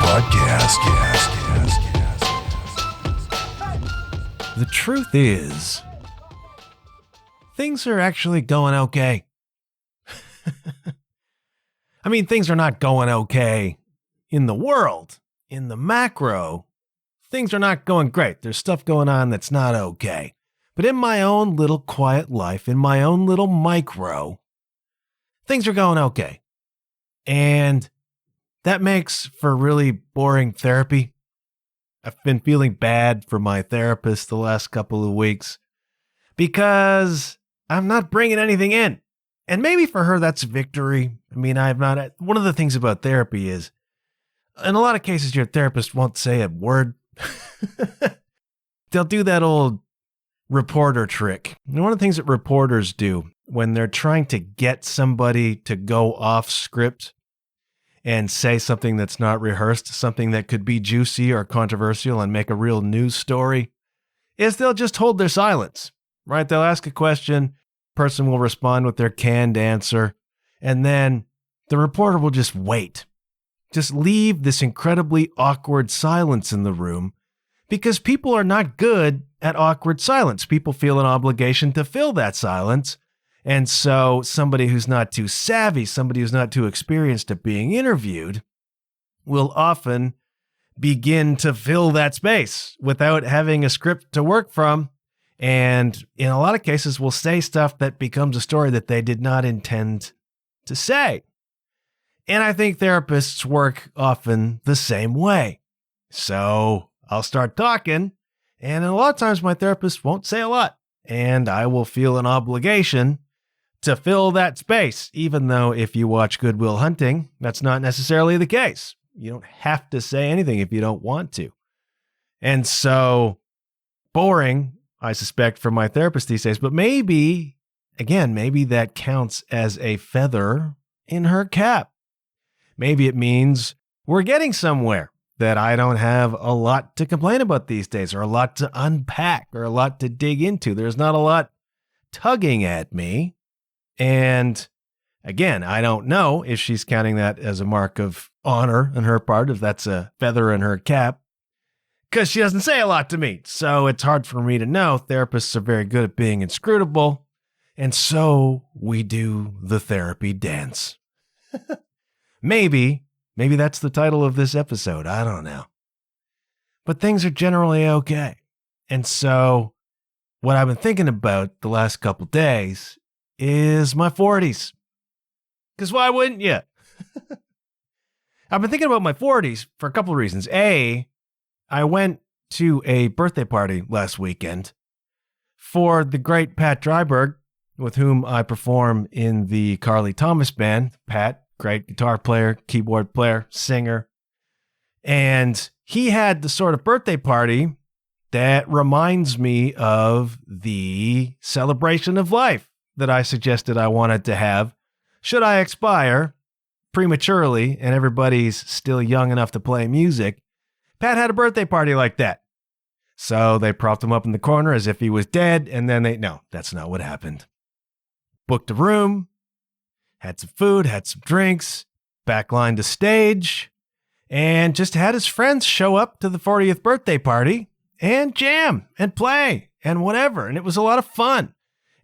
podcast. The truth is, things are actually going okay. I mean, things are not going okay in the world. In the macro, things are not going great. There's stuff going on that's not okay. But in my own little quiet life, in my own little micro, things are going okay. And that makes for really boring therapy. I've been feeling bad for my therapist the last couple of weeks because I'm not bringing anything in. And maybe for her, that's victory. I mean, one of the things about therapy is, in a lot of cases, your therapist won't say a word. They'll do that old reporter trick. And one of the things that reporters do when they're trying to get somebody to go off script and say something that's not rehearsed, something that could be juicy or controversial and make a real news story, is they'll just hold their silence, right? They'll ask a question, person will respond with their canned answer, and then the reporter will just wait. Just leave this incredibly awkward silence in the room because people are not good at awkward silence. People feel an obligation to fill that silence. And so somebody who's not too savvy, somebody who's not too experienced at being interviewed, will often begin to fill that space without having a script to work from. And in a lot of cases, will say stuff that becomes a story that they did not intend to say. And I think therapists work often the same way. So I'll start talking, and a lot of times my therapist won't say a lot, and I will feel an obligation to fill that space, even though if you watch Good Will Hunting, that's not necessarily the case. You don't have to say anything if you don't want to. And so, boring, I suspect, for my therapist these days, but maybe that counts as a feather in her cap. Maybe it means we're getting somewhere, that I don't have a lot to complain about these days, or a lot to unpack, or a lot to dig into. There's not a lot tugging at me. And again, I don't know if she's counting that as a mark of honor on her part, if that's a feather in her cap, because she doesn't say a lot to me. So it's hard for me to know. Therapists are very good at being inscrutable. And so we do the therapy dance. Maybe that's the title of this episode. I don't know. But things are generally okay. And so what I've been thinking about the last couple days is my 40s. Because why wouldn't you? I've been thinking about my 40s for a couple of reasons. A, I went to a birthday party last weekend for the great Pat Dryberg, with whom I perform in the Carly Thomas Band. Pat, great guitar player, keyboard player, singer. And he had the sort of birthday party that reminds me of the celebration of life that I suggested I wanted to have should I expire prematurely and everybody's still young enough to play music. Pat had a birthday party like that. So they propped him up in the corner as if he was dead, and then no, that's not what happened. Booked a room, had some food, had some drinks, backlined a stage, and just had his friends show up to the 40th birthday party and jam and play and whatever. And it was a lot of fun.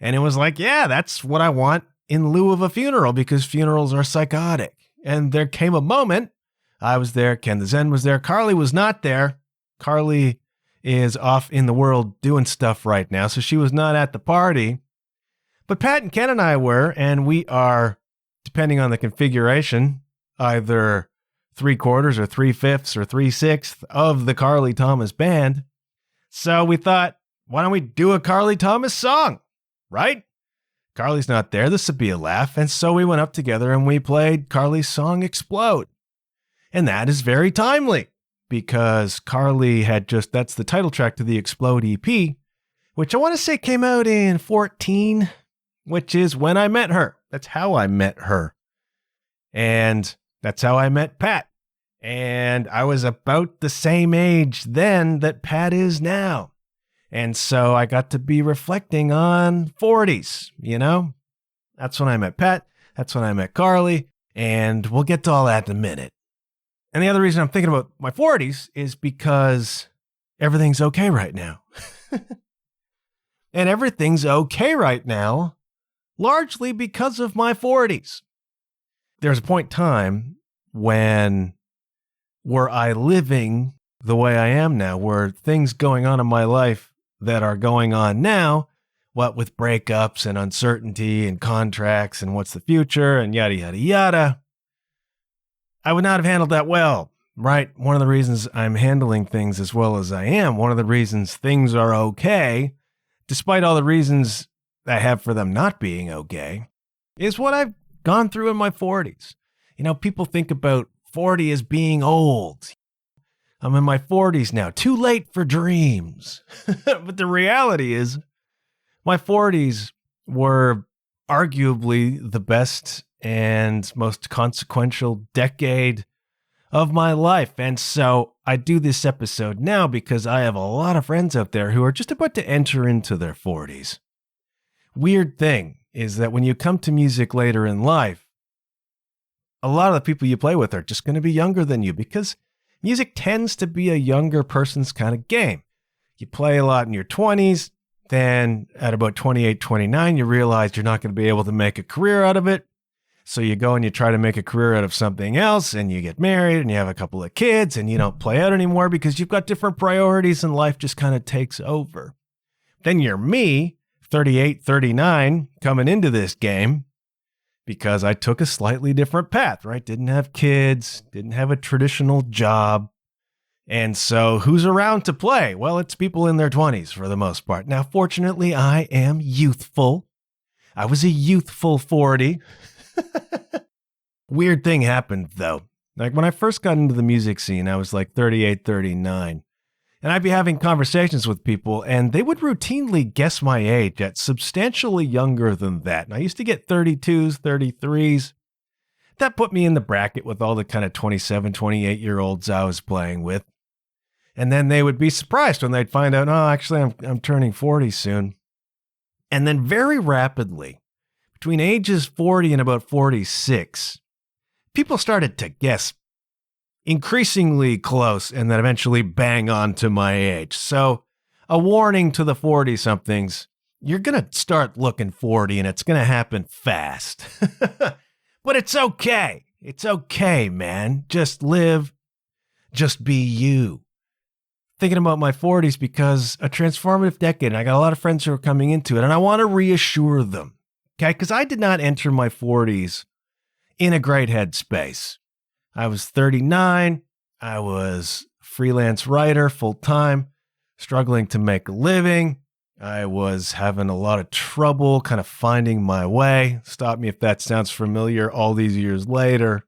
And it was like, yeah, that's what I want in lieu of a funeral, because funerals are psychotic. And there came a moment, I was there, Ken the Zen was there, Carly was not there. Carly is off in the world doing stuff right now, so she was not at the party. But Pat and Ken and I were, and we are, depending on the configuration, either 3/4 or 3/5 or 3/6 of the Carly Thomas Band. So we thought, why don't we do a Carly Thomas song, right? Carly's not there. This would be a laugh. And so we went up together and we played Carly's song Explode. And that is very timely because Carly had that's the title track to the Explode EP, which I want to say came out in 2014, which is when I met her. That's how I met her. And that's how I met Pat. And I was about the same age then that Pat is now. And so I got to be reflecting on 40s, you know? That's when I met Pat. That's when I met Carly. And we'll get to all that in a minute. And the other reason I'm thinking about my 40s is because everything's okay right now. And everything's okay right now, largely because of my 40s. There's a point in time were I living the way I am now, were things going on in my life that are going on now, what with breakups and uncertainty and contracts and what's the future and yada, yada, yada, I would not have handled that well, right? One of the reasons I'm handling things as well as I am, one of the reasons things are okay, despite all the reasons I have for them not being okay, is what I've gone through in my 40s. You know, people think about 40 as being old. I'm in my 40s now, too late for dreams. But the reality is, my 40s were arguably the best and most consequential decade of my life. And so I do this episode now because I have a lot of friends out there who are just about to enter into their 40s. Weird thing is that when you come to music later in life, a lot of the people you play with are just going to be younger than you because music tends to be a younger person's kind of game. You play a lot in your 20s, then at about 28, 29, you realize you're not going to be able to make a career out of it. So you go and you try to make a career out of something else, and you get married and you have a couple of kids and you don't play out anymore because you've got different priorities and life just kind of takes over. Then you're me, 38, 39, coming into this game because I took a slightly different path, right? Didn't have kids, didn't have a traditional job. And so who's around to play? Well, it's people in their 20s for the most part. Now, fortunately, I am youthful. I was a youthful 40. Weird thing happened, though. Like when I first got into the music scene, I was like 38, 39. And I'd be having conversations with people, and they would routinely guess my age at substantially younger than that. And I used to get 32s, 33s. That put me in the bracket with all the kind of 27, 28-year-olds I was playing with. And then they would be surprised when they'd find out, oh, actually, I'm turning 40 soon. And then very rapidly, between ages 40 and about 46, people started to guess increasingly close and then eventually bang on to my age. So a warning to the 40-somethings, you're going to start looking 40 and it's going to happen fast. But it's okay. It's okay, man. Just live. Just be you. Thinking about my 40s because a transformative decade, and I got a lot of friends who are coming into it, and I want to reassure them, okay? Because I did not enter my 40s in a great headspace. I was 39. I was a freelance writer full-time, struggling to make a living. I was having a lot of trouble kind of finding my way. Stop me if that sounds familiar all these years later.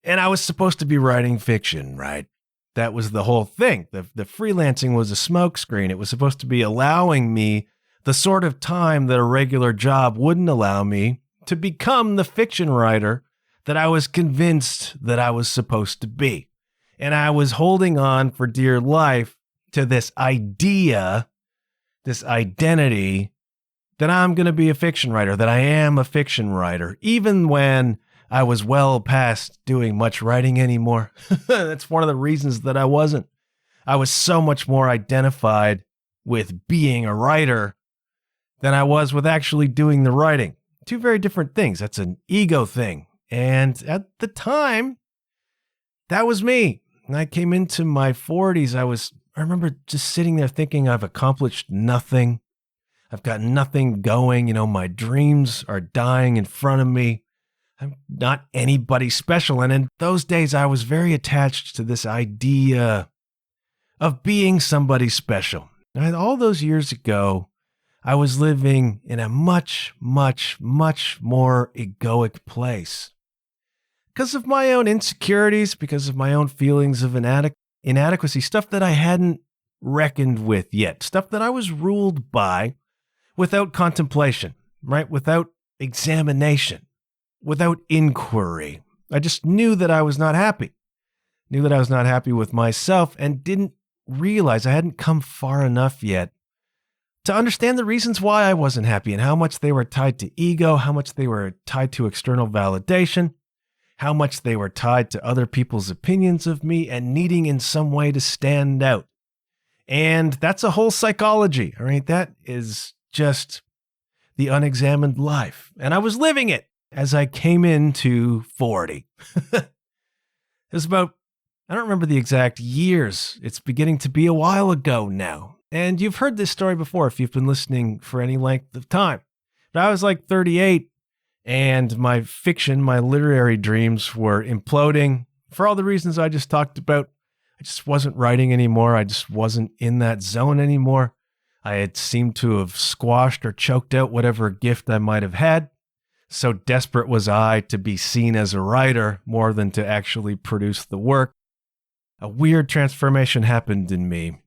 And I was supposed to be writing fiction, right? That was the whole thing. The freelancing was a smokescreen. It was supposed to be allowing me the sort of time that a regular job wouldn't allow me to become the fiction writer that I was convinced that I was supposed to be. And I was holding on for dear life to this idea, this identity that I'm going to be a fiction writer, that I am a fiction writer, even when I was well past doing much writing anymore. That's one of the reasons that I wasn't. I was so much more identified with being a writer than I was with actually doing the writing. Two very different things. That's an ego thing. And at the time, that was me. And I came into my 40s. I remember just sitting there thinking I've accomplished nothing. I've got nothing going. You know, my dreams are dying in front of me. I'm not anybody special. And in those days, I was very attached to this idea of being somebody special. And all those years ago, I was living in a much, much, much more egoic place. Because of my own insecurities, because of my own feelings of inadequacy, stuff that I hadn't reckoned with yet, stuff that I was ruled by without contemplation, right? Without examination. Without inquiry. I just knew that I was not happy. Knew that I was not happy with myself and didn't realize I hadn't come far enough yet to understand the reasons why I wasn't happy and how much they were tied to ego, how much they were tied to external validation, how much they were tied to other people's opinions of me and needing in some way to stand out. And that's a whole psychology, all right? That is just the unexamined life. And I was living it as I came into 40. It was about, I don't remember the exact years. It's beginning to be a while ago now. And you've heard this story before if you've been listening for any length of time. But I was like 38, and my fiction, my literary dreams were imploding for all the reasons I just talked about. I just wasn't writing anymore. I just wasn't in that zone anymore. I had seemed to have squashed or choked out whatever gift I might have had. So desperate was I to be seen as a writer more than to actually produce the work. A weird transformation happened in me.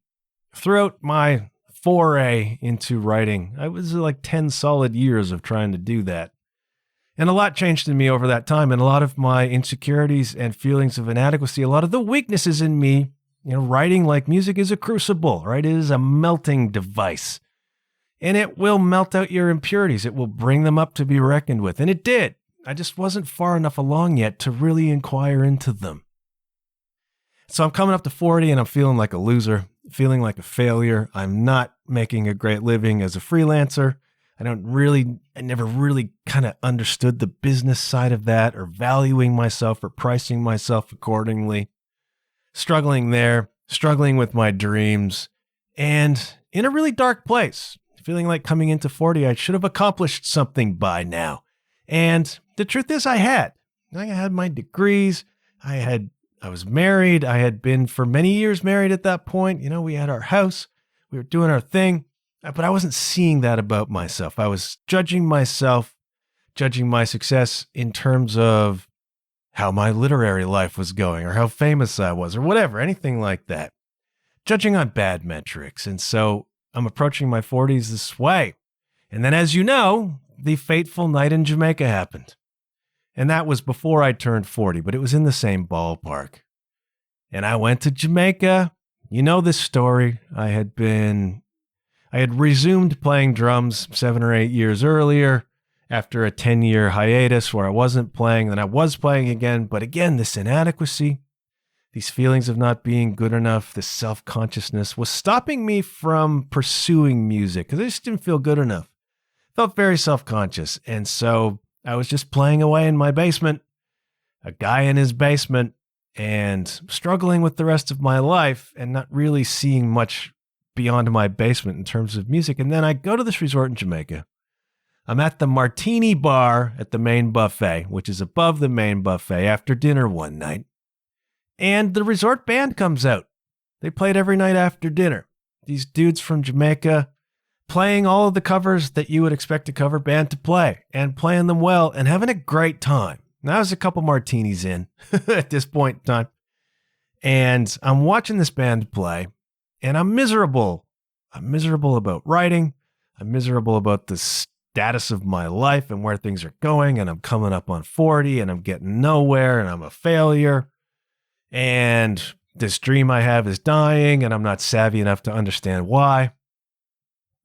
Throughout my foray into writing, I was like 10 solid years of trying to do that. And a lot changed in me over that time, and a lot of my insecurities and feelings of inadequacy, a lot of the weaknesses in me, writing like music is a crucible, right? It is a melting device. And it will melt out your impurities. It will bring them up to be reckoned with. And it did. I just wasn't far enough along yet to really inquire into them. So I'm coming up to 40 and I'm feeling like a loser, feeling like a failure. I'm not making a great living as a freelancer. I never really kind of understood the business side of that, or valuing myself or pricing myself accordingly. Struggling there, struggling with my dreams, and in a really dark place. Feeling like coming into 40, I should have accomplished something by now. And the truth is I had my degrees. I was married. I had been for many years married at that point. We had our house. We were doing our thing. But I wasn't seeing that about myself. I was judging myself, judging my success in terms of how my literary life was going, or how famous I was, or whatever, anything like that. Judging on bad metrics. And so I'm approaching my 40s this way. And then, as you know, the fateful night in Jamaica happened. And that was before I turned 40, but it was in the same ballpark. And I went to Jamaica. You know this story. I had resumed playing drums 7 or 8 years earlier after a 10-year hiatus where I wasn't playing. Then I was playing again. But again, this inadequacy, these feelings of not being good enough, this self-consciousness was stopping me from pursuing music because I just didn't feel good enough. Felt very self-conscious. And so I was just playing away in my basement, a guy in his basement, and struggling with the rest of my life and not really seeing much beyond my basement in terms of music. And then I go to this resort in Jamaica. I'm at the Martini Bar at the main buffet, which is above the main buffet, after dinner one night. And the resort band comes out. They played every night after dinner. These dudes from Jamaica playing all of the covers that you would expect a cover band to play, and playing them well and having a great time. Now, I was a couple martinis in at this point in time. And I'm watching this band play, and I'm miserable. I'm miserable about writing. I'm miserable about the status of my life and where things are going. And I'm coming up on 40 and I'm getting nowhere and I'm a failure. And this dream I have is dying and I'm not savvy enough to understand why.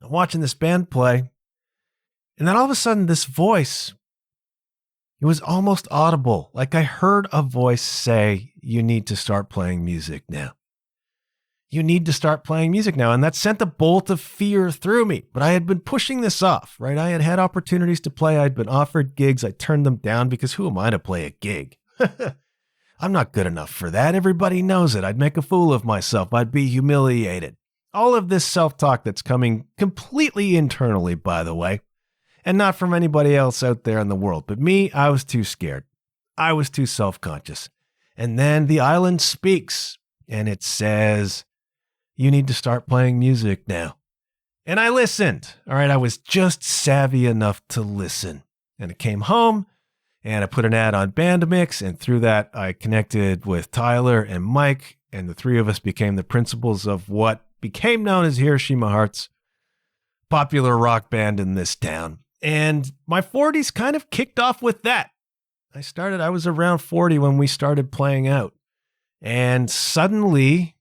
I'm watching this band play. And then all of a sudden, this voice, it was almost audible. Like I heard a voice say, "You need to start playing music now. You need to start playing music now." And that sent a bolt of fear through me. But I had been pushing this off, right? I had had opportunities to play. I'd been offered gigs. I turned them down because who am I to play a gig? I'm not good enough for that. Everybody knows it. I'd make a fool of myself. I'd be humiliated. All of this self-talk that's coming completely internally, by the way, and not from anybody else out there in the world. But me, I was too scared. I was too self-conscious. And then the island speaks, and it says, "You need to start playing music now." And I listened. All right, I was just savvy enough to listen. And I came home, and I put an ad on Bandmix, and through that, I connected with Tyler and Mike, and the three of us became the principals of what became known as Hiroshima Hearts, popular rock band in this town. And my 40s kind of kicked off with that. I was around 40 when we started playing out. And suddenly,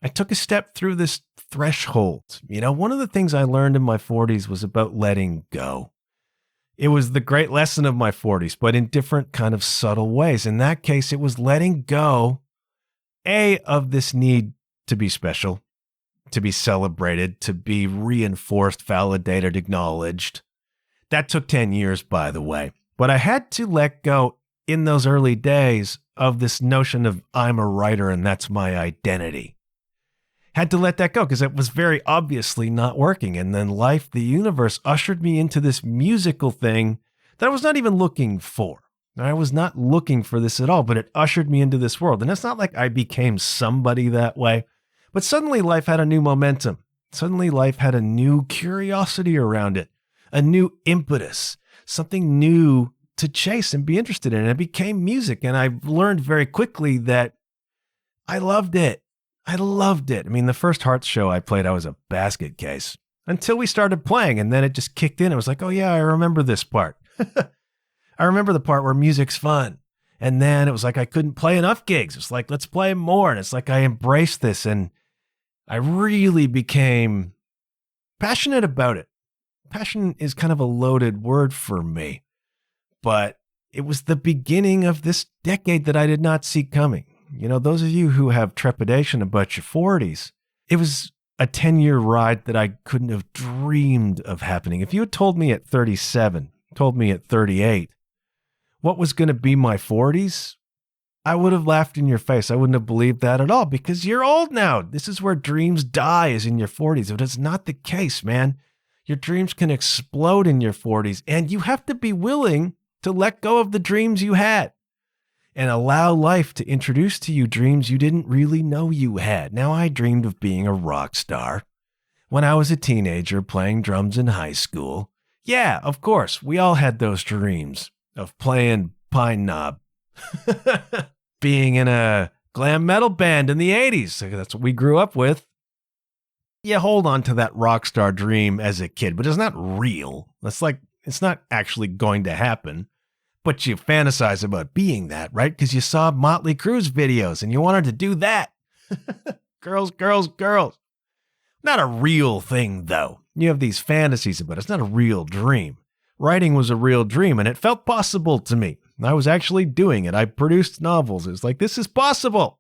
I took a step through this threshold. One of the things I learned in my 40s was about letting go. It was the great lesson of my 40s, but in different kind of subtle ways. In that case, it was letting go, of this need to be special, to be celebrated, to be reinforced, validated, acknowledged. That took 10 years, by the way. But I had to let go in those early days of this notion of I'm a writer and that's my identity. Had to let that go because it was very obviously not working. And then life, the universe, ushered me into this musical thing that I was not even looking for. I was not looking for this at all, but it ushered me into this world. And it's not like I became somebody that way, but suddenly life had a new momentum. Suddenly life had a new curiosity around it, a new impetus, something new to chase and be interested in. And it became music. And I learned very quickly that I loved it. I loved it. I mean, the first Hearts show I played, I was a basket case until we started playing. And then it just kicked in. It was like, oh yeah, I remember this part. I remember the part where music's fun. And then it was like, I couldn't play enough gigs. It's like, let's play more. And it's like, I embraced this and I really became passionate about it. Passion is kind of a loaded word for me, but it was the beginning of this decade that I did not see coming. You know, those of you who have trepidation about your 40s, it was a 10-year ride that I couldn't have dreamed of happening. If you had told me at 37, told me at 38, what was going to be my 40s, I would have laughed in your face. I wouldn't have believed that at all because you're old now. This is where dreams die, is in your 40s. But it's not the case, man. Your dreams can explode in your 40s, and you have to be willing to let go of the dreams you had and allow life to introduce to you dreams you didn't really know you had. Now, I dreamed of being a rock star when I was a teenager playing drums in high school. Yeah, of course, we all had those dreams of playing Pine Knob, being in a glam metal band in the 80s. That's what we grew up with. You hold on to that rock star dream as a kid, but it's not real. It's not actually going to happen. But you fantasize about being that, right? Because you saw Motley Crue's videos and you wanted to do that. Girls, girls, girls. Not a real thing, though. You have these fantasies about it. It's not a real dream. Writing was a real dream, and it felt possible to me. I was actually doing it. I produced novels. It was like, this is possible.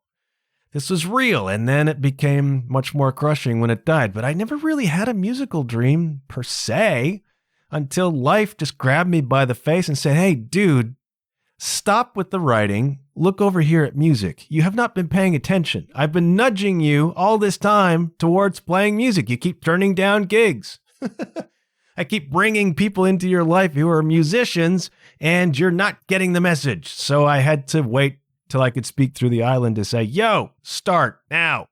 This was real. And then it became much more crushing when it died. But I never really had a musical dream per se until life just grabbed me by the face and said, hey, dude, stop with the writing. Look over here at music. You have not been paying attention. I've been nudging you all this time towards playing music. You keep turning down gigs. I keep bringing people into your life who are musicians, and you're not getting the message. So I had to wait till I could speak through the island to say, yo, start now.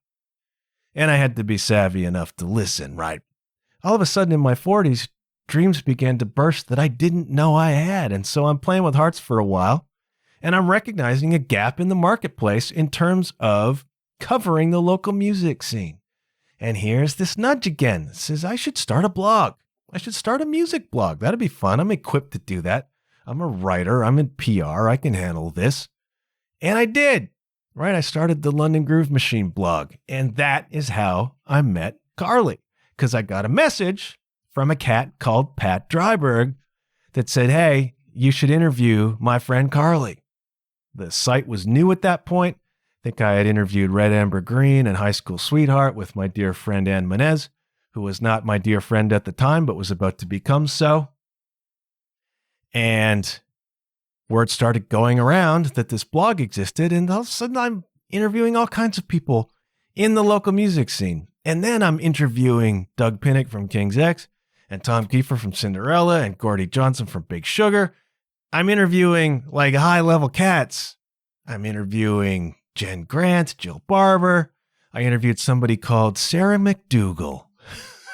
And I had to be savvy enough to listen, right? All of a sudden in my 40s, dreams began to burst that I didn't know I had. And so I'm playing with Hearts for a while, and I'm recognizing a gap in the marketplace in terms of covering the local music scene. And here's this nudge again. It says I should start a blog. I should start a music blog. That'd be fun. I'm equipped to do that. I'm a writer. I'm in PR. I can handle this. And I did, right? I started the London Groove Machine blog. And that is how I met Carly, because I got a message from a cat called Pat Dryberg that said, hey, you should interview my friend Carly. The site was new at that point. I think I had interviewed Red Amber Green and High School Sweetheart with my dear friend Ann Menez, who was not my dear friend at the time, but was about to become so. And word started going around that this blog existed, and all of a sudden I'm interviewing all kinds of people in the local music scene. And then I'm interviewing Doug Pinnick from King's X, and Tom Kiefer from Cinderella, and Gordy Johnson from Big Sugar. I'm interviewing like high-level cats. I'm interviewing Jen Grant, Jill Barber. I interviewed somebody called Sarah McDougal,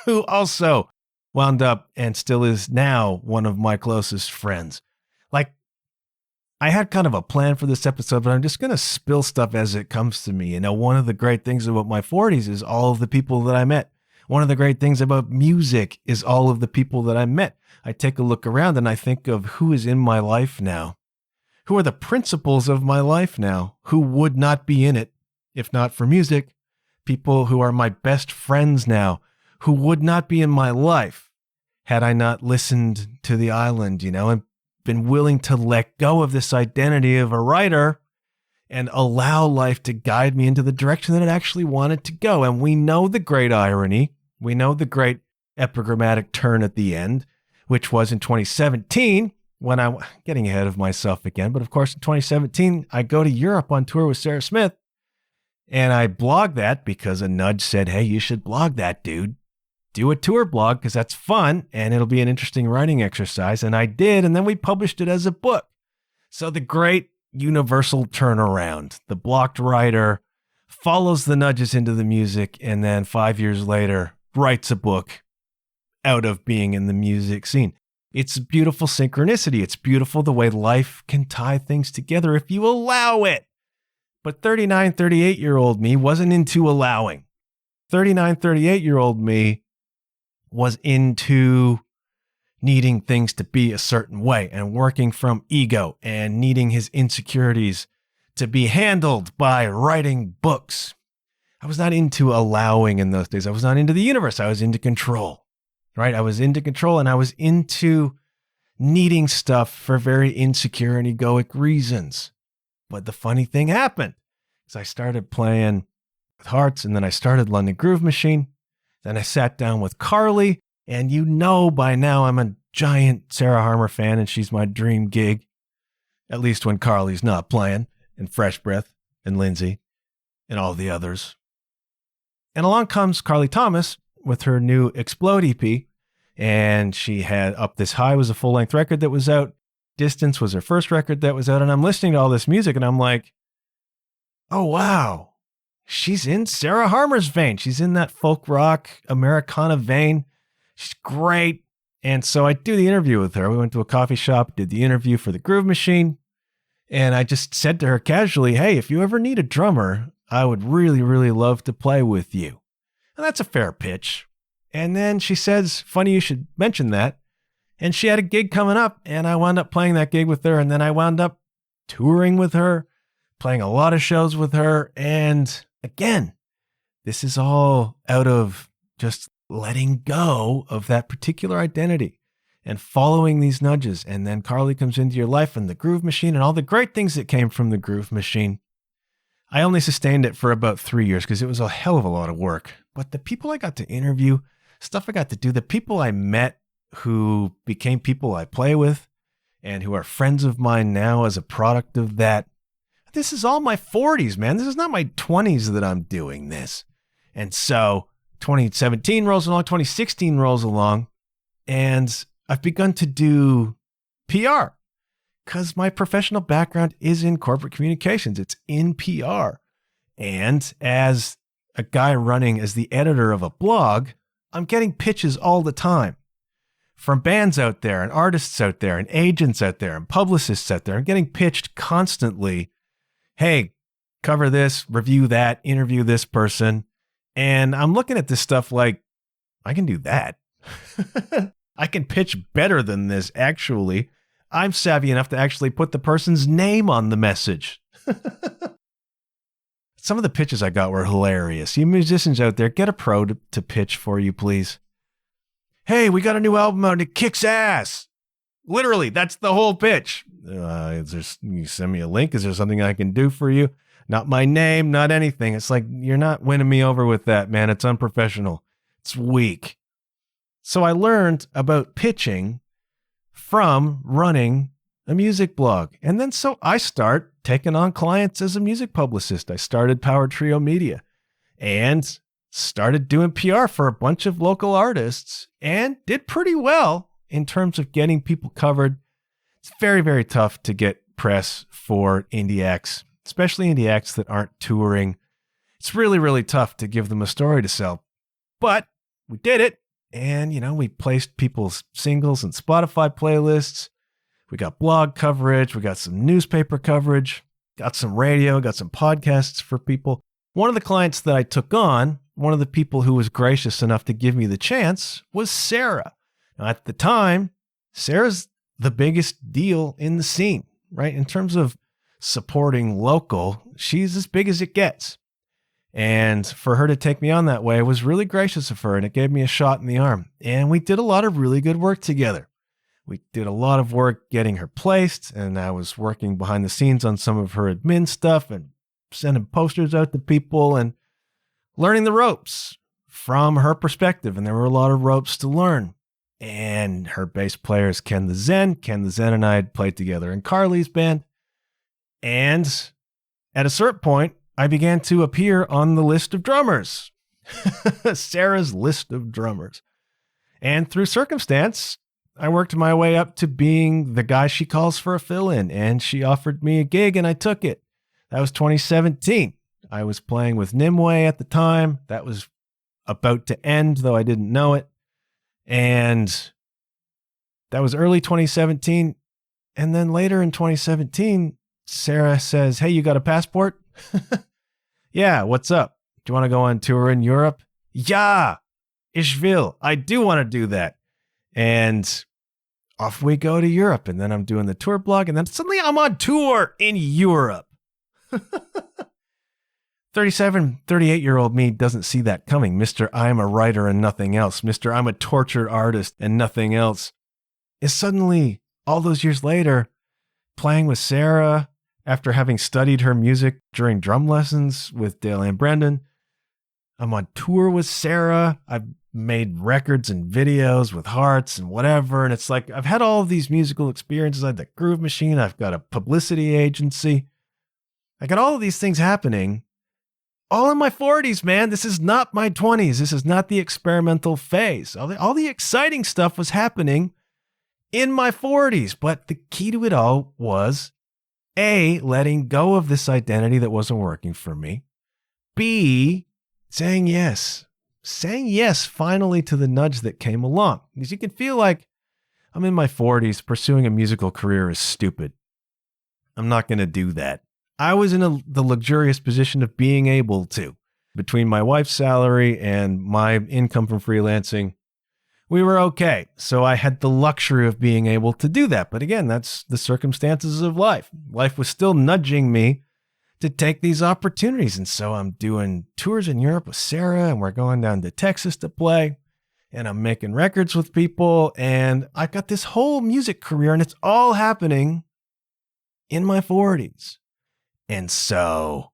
who also wound up and still is now one of my closest friends. Like, I had kind of a plan for this episode, but I'm just going to spill stuff as it comes to me. You know, one of the great things about my 40s is all of the people that I met. One of the great things about music is all of the people that I met. I take a look around and I think of who is in my life now. Who are the principles of my life now? Who would not be in it if not for music? People who are my best friends now, who would not be in my life had I not listened to the island, and been willing to let go of this identity of a writer and allow life to guide me into the direction that it actually wanted to go. And we know the great irony. We know the great epigrammatic turn at the end, which was in 2017 when I'm getting ahead of myself again. But of course, in 2017, I go to Europe on tour with Sarah Smith, and I blog that because a nudge said, hey, you should blog that, dude. Do a tour blog because that's fun and it'll be an interesting writing exercise. And I did, and then we published it as a book. So the great universal turnaround. The blocked writer follows the nudges into the music, and then 5 years later writes a book out of being in the music scene. It's beautiful synchronicity. It's beautiful the way life can tie things together if you allow it. But 39, 38-year-old me wasn't into allowing. 39, 38-year-old me was into needing things to be a certain way and working from ego and needing his insecurities to be handled by writing books. I was not into allowing in those days. I was not into the universe. I was into control, right? I was into control, and I was into needing stuff for very insecure and egoic reasons. But the funny thing happened is I started playing with Hearts, and then I started London Groove Machine. Then I sat down with Carly, and by now I'm a giant Sarah Harmer fan, and she's my dream gig, at least when Carly's not playing, and Fresh Breath, and Lindsay, and all the others. And along comes Carly Thomas with her new Explode EP, and she had Up This High was a full-length record that was out. Distance was her first record that was out, and I'm listening to all this music, and I'm like, oh, wow. She's in Sarah Harmer's vein. She's in that folk rock Americana vein. She's great. And so I do the interview with her. We went to a coffee shop, did the interview for the Groove Machine. And I just said to her casually, hey, if you ever need a drummer, I would really, really love to play with you. And that's a fair pitch. And then she says, funny you should mention that. And she had a gig coming up, and I wound up playing that gig with her. And then I wound up touring with her, playing a lot of shows with her. And again, this is all out of just letting go of that particular identity and following these nudges. And then Carly comes into your life, and the Groove Machine and all the great things that came from the Groove Machine. I only sustained it for about 3 years because it was a hell of a lot of work. But the people I got to interview, stuff I got to do, the people I met who became people I play with and who are friends of mine now as a product of that. This is all my 40s, man. This is not my 20s that I'm doing this. And so 2017 rolls along, 2016 rolls along, and I've begun to do PR because my professional background is in corporate communications. It's in PR. And as a guy running as the editor of a blog, I'm getting pitches all the time from bands out there and artists out there and agents out there and publicists out there. I'm getting pitched constantly. Hey, cover this, review that, interview this person. And I'm looking at this stuff like, I can do that. I can pitch better than this, actually. I'm savvy enough to actually put the person's name on the message. Some of the pitches I got were hilarious. You musicians out there, get a pro to pitch for you, please. Hey, we got a new album out and it kicks ass. Literally, that's the whole pitch. You send me a link. Is there something I can do for you? Not my name, not anything. It's like, you're not winning me over with that, man. It's unprofessional. It's weak. So I learned about pitching from running a music blog. And then so I start taking on clients as a music publicist. I started Power Trio Media and started doing PR for a bunch of local artists and did pretty well in terms of getting people covered. It's very, very tough to get press for indie acts, especially indie acts that aren't touring. It's really, really tough to give them a story to sell. But we did it. And, we placed people's singles in Spotify playlists. We got blog coverage. We got some newspaper coverage, got some radio, got some podcasts for people. One of the clients that I took on, one of the people who was gracious enough to give me the chance was Sarah. Now, at the time, Sarah's the biggest deal in the scene, right? In terms of supporting local, she's as big as it gets. And for her to take me on that way was really gracious of her, and it gave me a shot in the arm. And we did a lot of really good work together. We did a lot of work getting her placed, and I was working behind the scenes on some of her admin stuff and sending posters out to people and learning the ropes from her perspective. And there were a lot of ropes to learn. And her bass player is Ken the Zen. Ken the Zen and I had played together in Carly's band. And at a certain point, I began to appear on the list of drummers, Sarah's list of drummers. And through circumstance, I worked my way up to being the guy she calls for a fill-in, and she offered me a gig and I took it. That was 2017. I was playing with Nimue at the time. That was about to end, though I didn't know it. And that was early 2017. And then later in 2017, Sarah says, "Hey, you got a passport?" "Yeah, what's up? Do you want to go on tour in Europe?" "Yeah, ich will. I do want to do that." And off we go to Europe. And then I'm doing the tour blog. And then suddenly I'm on tour in Europe. 37, 38-year-old me doesn't see that coming. Mr. I'm a writer and nothing else. Mr. I'm a tortured artist and nothing else is suddenly, all those years later, playing with Sarah after having studied her music during drum lessons with Dale and Brendan. I'm on tour with Sarah. I've made records and videos with Hearts and whatever. And it's like, I've had all of these musical experiences. I had the Groove Machine. I've got a publicity agency. I got all of these things happening all in my 40s, man. This is not my 20s. This is not the experimental phase. All the exciting stuff was happening in my 40s. But the key to it all was A, letting go of this identity that wasn't working for me. B, saying yes. Saying yes finally to the nudge that came along. Because you can feel like I'm in my 40s, pursuing a musical career is stupid. I'm not going to do that. I was in the luxurious position of being able to. Between my wife's salary and my income from freelancing, we were okay. So I had the luxury of being able to do that. But again, that's the circumstances of life. Life was still nudging me to take these opportunities. And so I'm doing tours in Europe with Sarah, and we're going down to Texas to play, and I'm making records with people, and I got this whole music career, and it's all happening in my 40s. And so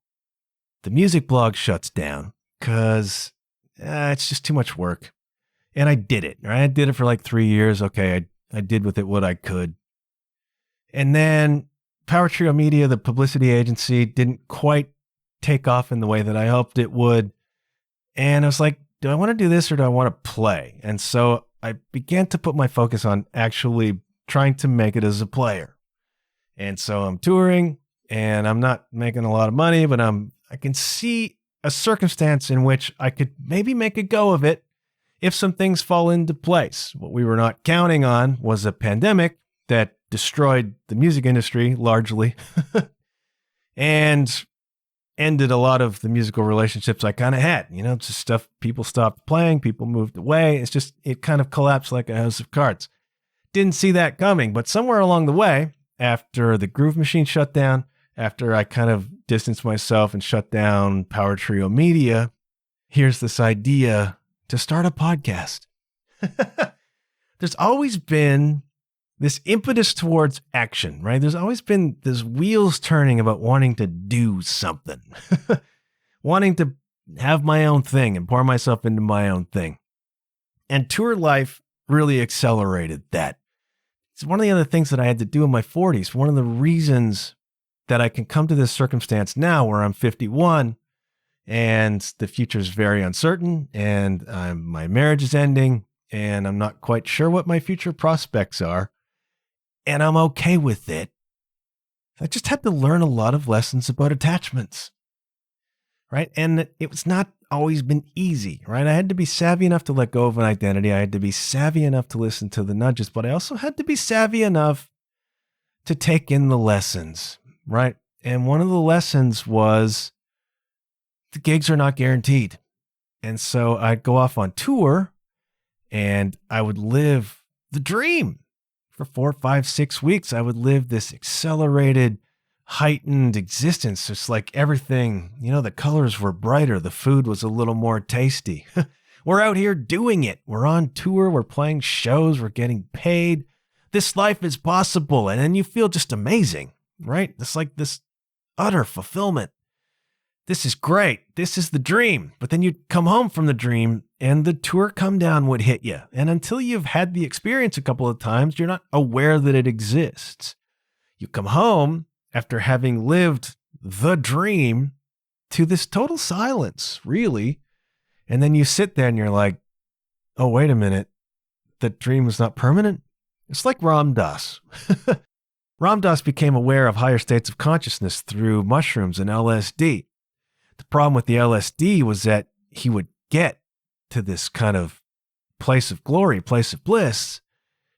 the music blog shuts down because it's just too much work. And I did it, right? I did it for like 3 years. Okay, I did with it what I could. And then Power Trio Media, the publicity agency, didn't quite take off in the way that I hoped it would. And I was like, do I want to do this or do I want to play? And so I began to put my focus on actually trying to make it as a player. And so I'm touring, and I'm not making a lot of money, but I can see a circumstance in which I could maybe make a go of it if some things fall into place. What we were not counting on was a pandemic that destroyed the music industry largely and ended a lot of the musical relationships I kind of had. You know, just stuff, people stopped playing, people moved away. It kind of collapsed like a house of cards. Didn't see that coming, but somewhere along the way, after the Groove Machine shut down, after I kind of distanced myself and shut down Power Trio Media, here's this idea to start a podcast. There's always been this impetus towards action, right? There's always been this wheels turning about wanting to do something, wanting to have my own thing and pour myself into my own thing. And tour life really accelerated that. It's one of the other things that I had to do in my 40s. One of the reasons that I can come to this circumstance now where I'm 51 and the future is very uncertain, and my marriage is ending, and I'm not quite sure what my future prospects are, and I'm okay with it. I just had to learn a lot of lessons about attachments, right? And it's not always been easy, right? I had to be savvy enough to let go of an identity. I had to be savvy enough to listen to the nudges, but I also had to be savvy enough to take in the lessons, right? And one of the lessons was the gigs are not guaranteed. And so I'd go off on tour and I would live the dream. For 4, 5, 6 weeks, I would live this accelerated heightened existence. It's like everything, the colors were brighter. The food was a little more tasty. We're out here doing it. We're on tour. We're playing shows. We're getting paid. This life is possible. And then you feel just amazing, right? It's like this utter fulfillment. This is great. This is the dream. But then you'd come home from the dream and the tour come down would hit you. And until you've had the experience a couple of times, you're not aware that it exists. You come home after having lived the dream to this total silence, really. And then you sit there and you're like, oh, wait a minute. The dream was not permanent. It's like Ram Dass. Ram Dass became aware of higher states of consciousness through mushrooms and LSD. The problem with the LSD was that he would get to this kind of place of glory, place of bliss,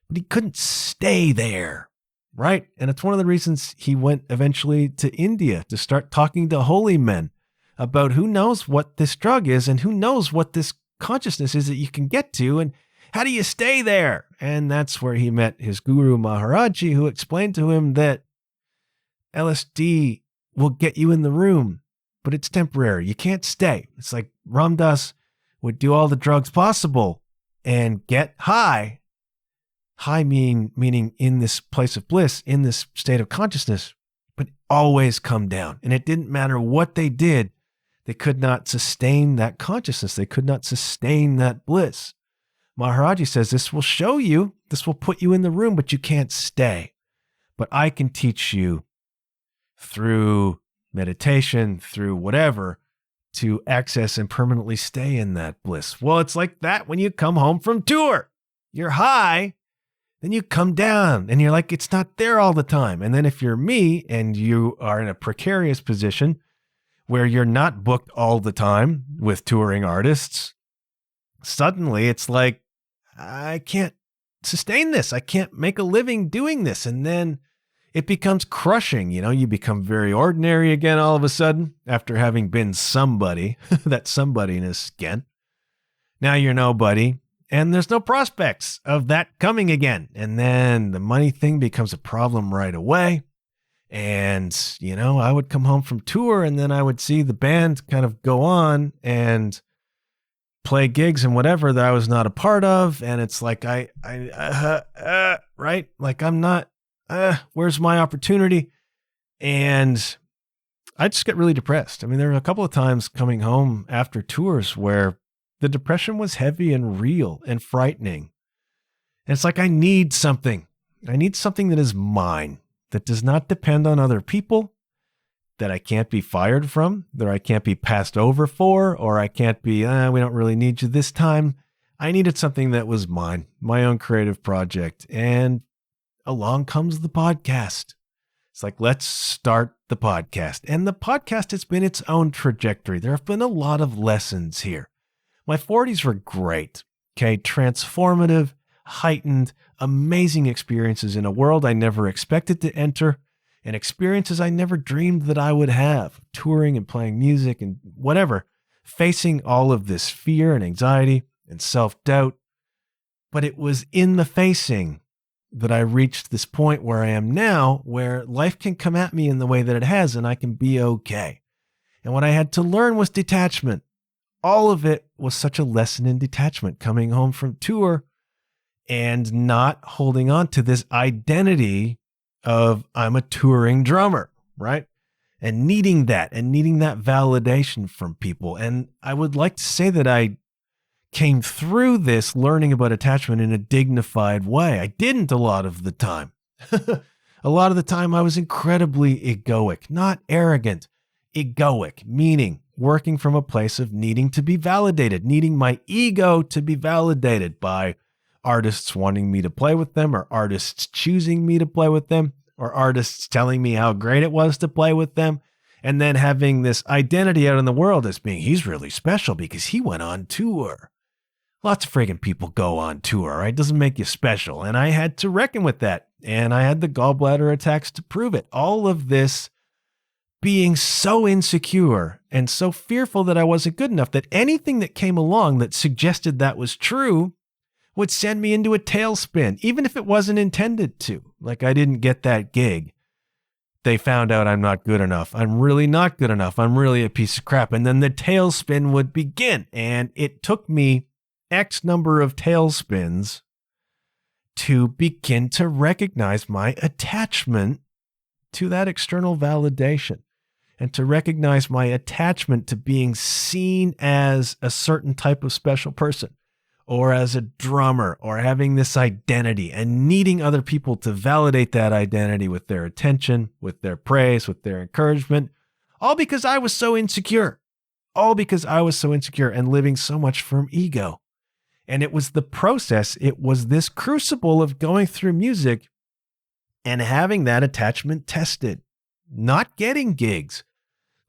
but he couldn't stay there, right? And it's one of the reasons he went eventually to India to start talking to holy men about who knows what this drug is and who knows what this consciousness is that you can get to and how do you stay there? And that's where he met his guru Maharaji, who explained to him that LSD will get you in the room, but it's temporary. You can't stay. It's like Ram Dass would do all the drugs possible and get high. High meaning in this place of bliss, in this state of consciousness, but always come down. And it didn't matter what they did. They could not sustain that consciousness. They could not sustain that bliss. Maharaji says, this will show you, this will put you in the room, but you can't stay. But I can teach you through meditation, through whatever, to access and permanently stay in that bliss. Well, it's like that when you come home from tour. You're high, then you come down and you're like, it's not there all the time. And then if you're me and you are in a precarious position where you're not booked all the time with touring artists, suddenly it's like, I can't sustain this. I can't make a living doing this. And then it becomes crushing. You become very ordinary again all of a sudden after having been somebody, that somebodyness again. Now you're nobody. And there's no prospects of that coming again. And then the money thing becomes a problem right away. And, I would come home from tour and then I would see the band kind of go on and play gigs and whatever that I was not a part of. And it's like, right? Like I'm not, where's my opportunity? And I just get really depressed. I mean, there were a couple of times coming home after tours where the depression was heavy and real and frightening. And it's like, I need something. I need something that is mine, that does not depend on other people, that I can't be fired from, that I can't be passed over for, or I can't be, we don't really need you this time. I needed something that was mine, my own creative project. And along comes the podcast. It's like, let's start the podcast. And the podcast has been its own trajectory. There have been a lot of lessons here. My 40s were great, okay? Transformative, heightened, amazing experiences in a world I never expected to enter, and experiences I never dreamed that I would have, touring and playing music and whatever, facing all of this fear and anxiety and self-doubt. But it was in the facing that I reached this point where I am now, where life can come at me in the way that it has, and I can be okay. And what I had to learn was detachment. All of it was such a lesson in detachment, coming home from tour and not holding on to this identity of I'm a touring drummer, right? And needing that validation from people. And I would like to say that I came through this learning about attachment in a dignified way. I didn't a lot of the time. A lot of the time I was incredibly egoic, not arrogant, egoic, meaning working from a place of needing to be validated, needing my ego to be validated by artists wanting me to play with them, or artists choosing me to play with them, or artists telling me how great it was to play with them, and then having this identity out in the world as being, he's really special because he went on tour. Lots of friggin' people go on tour, right? Doesn't make you special. And I had to reckon with that. And I had the gallbladder attacks to prove it. All of this being so insecure and so fearful that I wasn't good enough, that anything that came along that suggested that was true would send me into a tailspin, even if it wasn't intended to. Like I didn't get that gig, they found out I'm not good enough. I'm really not good enough. I'm really a piece of crap. And then the tailspin would begin. And it took me X number of tailspins to begin to recognize my attachment to that external validation and to recognize my attachment to being seen as a certain type of special person or as a drummer or having this identity and needing other people to validate that identity with their attention, with their praise, with their encouragement, all because I was so insecure, and living so much from ego. And it was the process. It was this crucible of going through music and having that attachment tested, not getting gigs,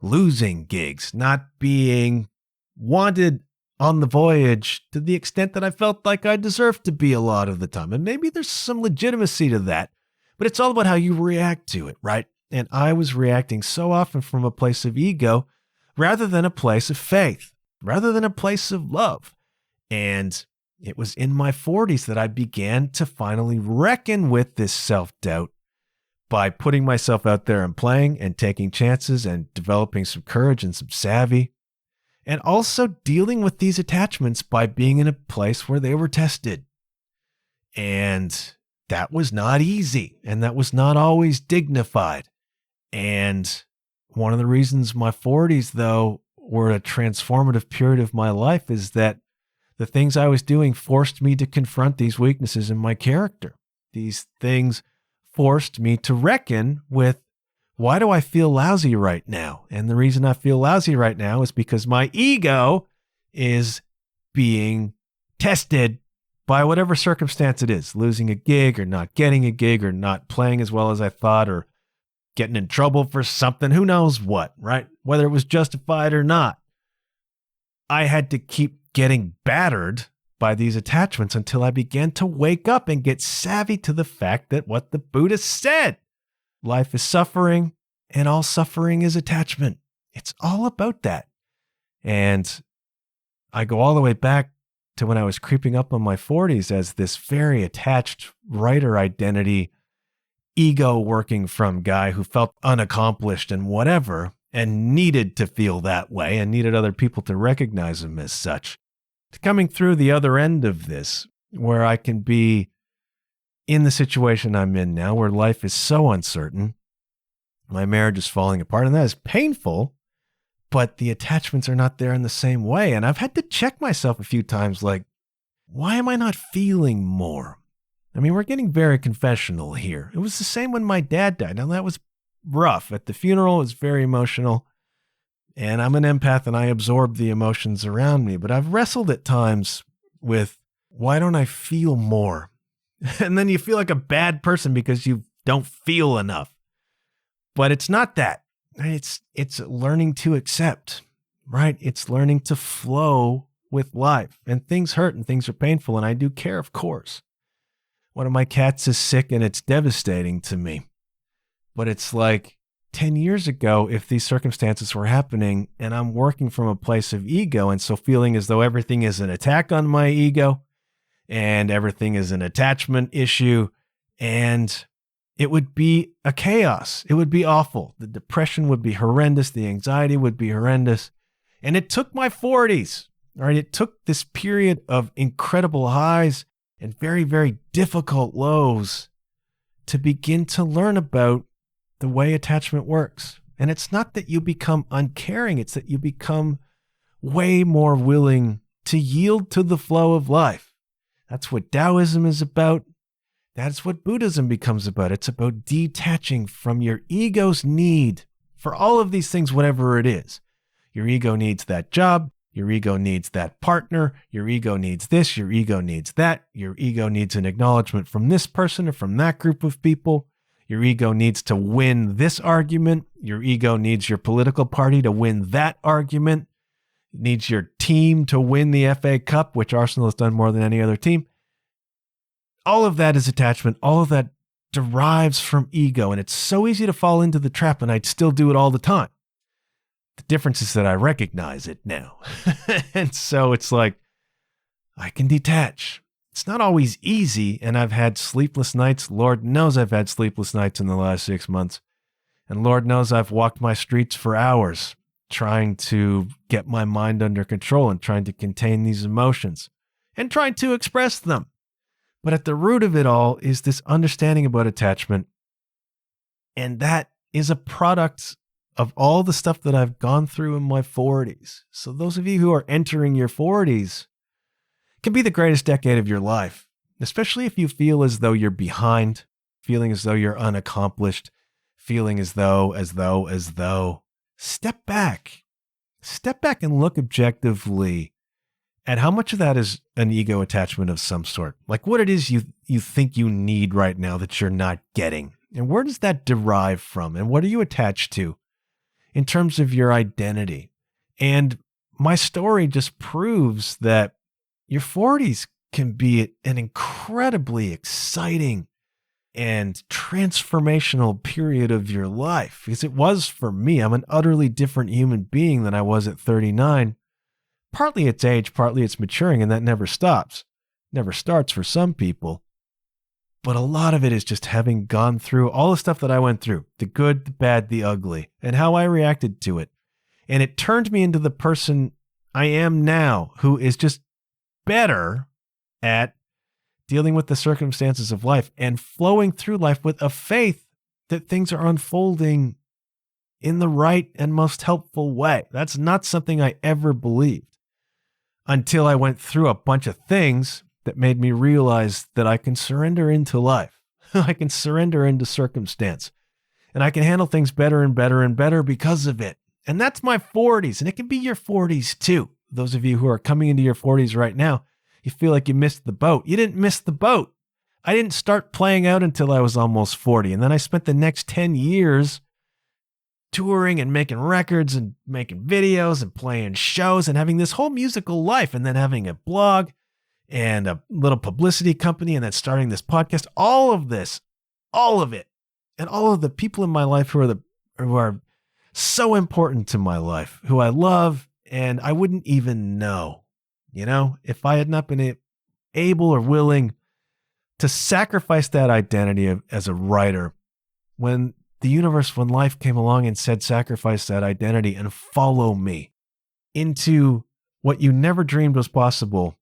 losing gigs, not being wanted on the voyage to the extent that I felt like I deserved to be a lot of the time. And maybe there's some legitimacy to that, but it's all about how you react to it, right? And I was reacting so often from a place of ego rather than a place of faith, rather than a place of love. And it was in my 40s that I began to finally reckon with this self-doubt by putting myself out there and playing and taking chances and developing some courage and some savvy, and also dealing with these attachments by being in a place where they were tested. And that was not easy, and that was not always dignified. And one of the reasons my 40s, though, were a transformative period of my life is that the things I was doing forced me to confront these weaknesses in my character. These things forced me to reckon with, why do I feel lousy right now? And the reason I feel lousy right now is because my ego is being tested by whatever circumstance it is, losing a gig or not getting a gig or not playing as well as I thought or getting in trouble for something, who knows what, right? Whether it was justified or not. I had to keep getting battered by these attachments until I began to wake up and get savvy to the fact that what the Buddha said, life is suffering and all suffering is attachment. It's all about that. And I go all the way back to when I was creeping up on my 40s as this very attached writer identity, ego working from guy who felt unaccomplished and whatever, and needed to feel that way and needed other people to recognize him as such. To coming through the other end of this, where I can be in the situation I'm in now, where life is so uncertain, my marriage is falling apart, and that is painful, but the attachments are not there in the same way. And I've had to check myself a few times, like, why am I not feeling more? I mean, we're getting very confessional here. It was the same when my dad died. Now, that was rough. At the funeral, it was very emotional. And I'm an empath and I absorb the emotions around me. But I've wrestled at times with, why don't I feel more? And then you feel like a bad person because you don't feel enough. But it's not that. It's learning to accept, right? It's learning to flow with life. And things hurt and things are painful. And I do care, of course. One of my cats is sick and it's devastating to me. But it's like 10 years ago, if these circumstances were happening and I'm working from a place of ego and so feeling as though everything is an attack on my ego and everything is an attachment issue, and it would be a chaos. It would be awful. The depression would be horrendous. The anxiety would be horrendous. And it took my 40s, all right? It took this period of incredible highs and very, very difficult lows to begin to learn about the way attachment works. And it's not that you become uncaring, it's that you become way more willing to yield to the flow of life. That's what Taoism is about. That's what Buddhism becomes about. It's about detaching from your ego's need for all of these things, whatever it is. Your ego needs that job. Your ego needs that partner. Your ego needs this. Your ego needs that. Your ego needs an acknowledgement from this person or from that group of people. Your ego needs to win this argument. Your ego needs your political party to win that argument. It needs your team to win the FA Cup, which Arsenal has done more than any other team. All of that is attachment. All of that derives from ego. And it's so easy to fall into the trap, and I'd still do it all the time. The difference is that I recognize it now. And so it's like, I can detach. It's not always easy, and I've had sleepless nights. Lord knows I've had sleepless nights in the last 6 months. And Lord knows I've walked my streets for hours trying to get my mind under control and trying to contain these emotions and trying to express them. But at the root of it all is this understanding about attachment. And that is a product of all the stuff that I've gone through in my 40s. So those of you who are entering your 40s can be the greatest decade of your life, especially if you feel as though you're behind, feeling as though you're unaccomplished, feeling as though. Step back and look objectively at how much of that is an ego attachment of some sort. Like what it is you think you need right now that you're not getting. And where does that derive from? And what are you attached to in terms of your identity? And my story just proves that your 40s can be an incredibly exciting and transformational period of your life, because it was for me. I'm an utterly different human being than I was at 39. Partly it's age, partly it's maturing, and that never stops. Never starts for some people. But a lot of it is just having gone through all the stuff that I went through, the good, the bad, the ugly, and how I reacted to it. And it turned me into the person I am now, who is just better at dealing with the circumstances of life and flowing through life with a faith that things are unfolding in the right and most helpful way. That's not something I ever believed until I went through a bunch of things that made me realize that I can surrender into life. I can surrender into circumstance, and I can handle things better and better and better because of it. And that's my 40s, and it can be your 40s too. Those of you who are coming into your 40s right now, you feel like you missed the boat. You didn't miss the boat. I didn't start playing out until I was almost 40. And then I spent the next 10 years touring and making records and making videos and playing shows and having this whole musical life, and then having a blog and a little publicity company, and then starting this podcast. All of this, all of it, and all of the people in my life who are so important to my life, who I love, and I wouldn't even know. If I had not been able or willing to sacrifice that identity as a writer, when life came along and said, sacrifice that identity and follow me into what you never dreamed was possible,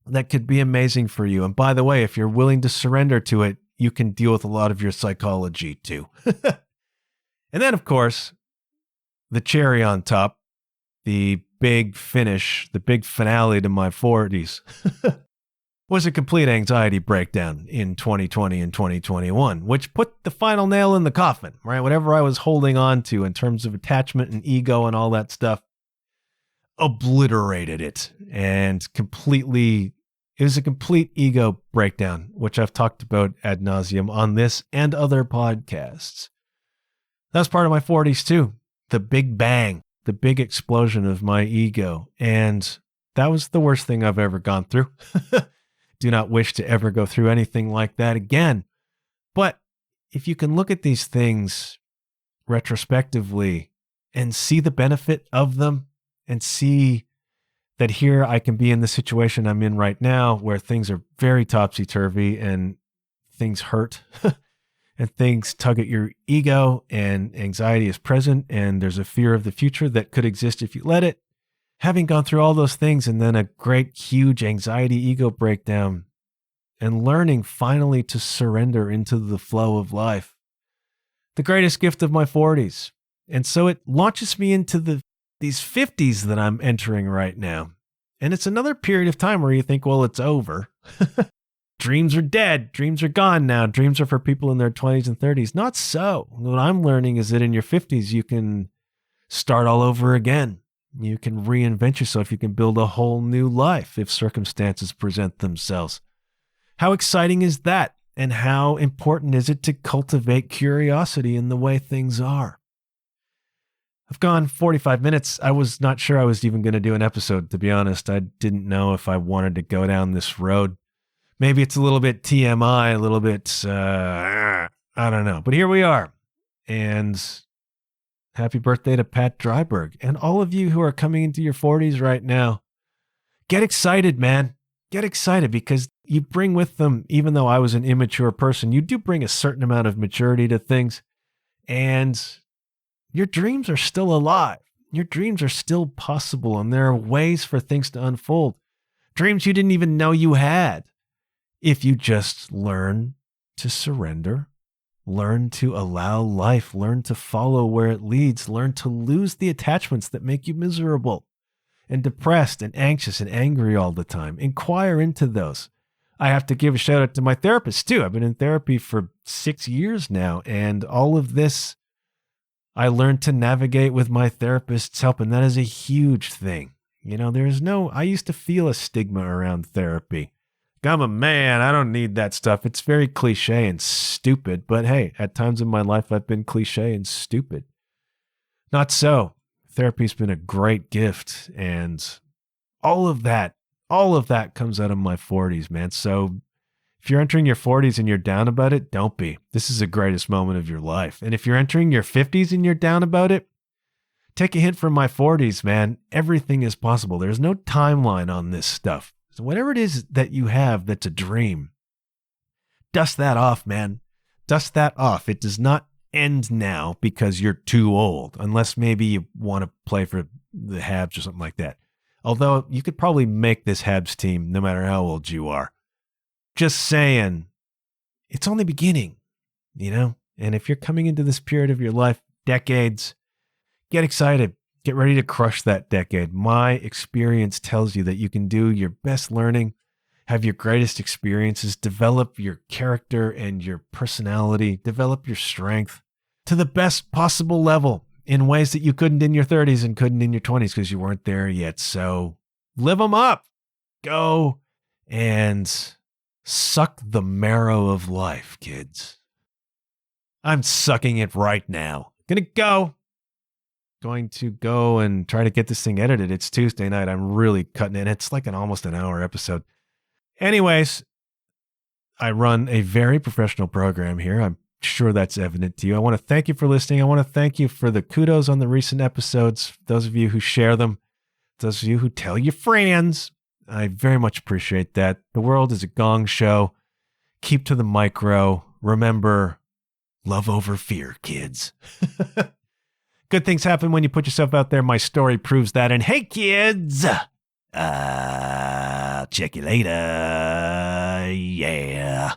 that could be amazing for you. And by the way, if you're willing to surrender to it, you can deal with a lot of your psychology too. And then, of course, the cherry on top, the big finish, the big finale to my 40s was a complete anxiety breakdown in 2020 and 2021, which put the final nail in the coffin, right? Whatever I was holding on to in terms of attachment and ego and all that stuff, obliterated it and it was a complete ego breakdown, which I've talked about ad nauseum on this and other podcasts. That's part of my 40s too. The big bang. The big explosion of my ego. And that was the worst thing I've ever gone through. Do not wish to ever go through anything like that again. But if you can look at these things retrospectively and see the benefit of them, and see that here I can be in the situation I'm in right now, where things are very topsy-turvy and things hurt and things tug at your ego, and anxiety is present, and there's a fear of the future that could exist if you let it. Having gone through all those things, and then a great, huge anxiety ego breakdown, and learning finally to surrender into the flow of life. The greatest gift of my 40s. And so it launches me into these 50s that I'm entering right now. And it's another period of time where you think, well, it's over. Dreams are dead. Dreams are gone now. Dreams are for people in their 20s and 30s. Not so. What I'm learning is that in your 50s, you can start all over again. You can reinvent yourself. You can build a whole new life if circumstances present themselves. How exciting is that? And how important is it to cultivate curiosity in the way things are? I've gone 45 minutes. I was not sure I was even going to do an episode, to be honest. I didn't know if I wanted to go down this road. Maybe it's a little bit TMI, a little bit, I don't know. But here we are. And happy birthday to Pat Dryberg. And all of you who are coming into your 40s right now, get excited, man. Get excited, because you bring with them, even though I was an immature person, you do bring a certain amount of maturity to things. And your dreams are still alive. Your dreams are still possible, and there are ways for things to unfold. Dreams you didn't even know you had. If you just learn to surrender, learn to allow life, learn to follow where it leads, learn to lose the attachments that make you miserable and depressed and anxious and angry all the time. Inquire into those. I have to give a shout out to my therapist too. I've been in therapy for 6 years now, and all of this I learned to navigate with my therapist's help, and that is a huge thing. I used to feel a stigma around therapy. I'm a man, I don't need that stuff. It's very cliche and stupid, but hey, at times in my life I've been cliche and stupid. Not so. Therapy's been a great gift, and all of that comes out of my 40s, man. So if you're entering your 40s and you're down about it, don't be. This is the greatest moment of your life. And if you're entering your 50s and you're down about it, take a hint from my 40s, man. Everything is possible. There's no timeline on this stuff. So whatever it is that you have that's a dream, dust that off, man. Dust that off. It does not end now because you're too old, unless maybe you want to play for the Habs or something like that. Although you could probably make this Habs team no matter how old you are. Just saying, it's only beginning, And if you're coming into this period of your life, decades, get excited. Get ready to crush that decade. My experience tells you that you can do your best learning, have your greatest experiences, develop your character and your personality, develop your strength to the best possible level in ways that you couldn't in your 30s and couldn't in your 20s because you weren't there yet. So live them up. Go and suck the marrow of life, kids. I'm sucking it right now. Going to go and try to get this thing edited. It's Tuesday night. I'm really cutting it. It's like almost an hour episode. Anyways, I run a very professional program here. I'm sure that's evident to you. I want to thank you for listening. I want to thank you for the kudos on the recent episodes. Those of you who share them, those of you who tell your friends, I very much appreciate that. The world is a gong show. Keep to the micro. Remember, love over fear, kids. Good things happen when you put yourself out there. My story proves that. And hey, kids, check you later. Yeah.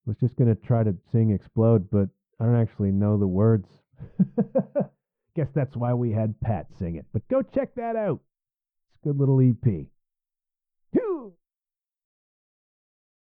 Was just going to try to sing Explode, but I don't actually know the words. Guess that's why we had Pat sing it. But go check that out. It's a good little EP.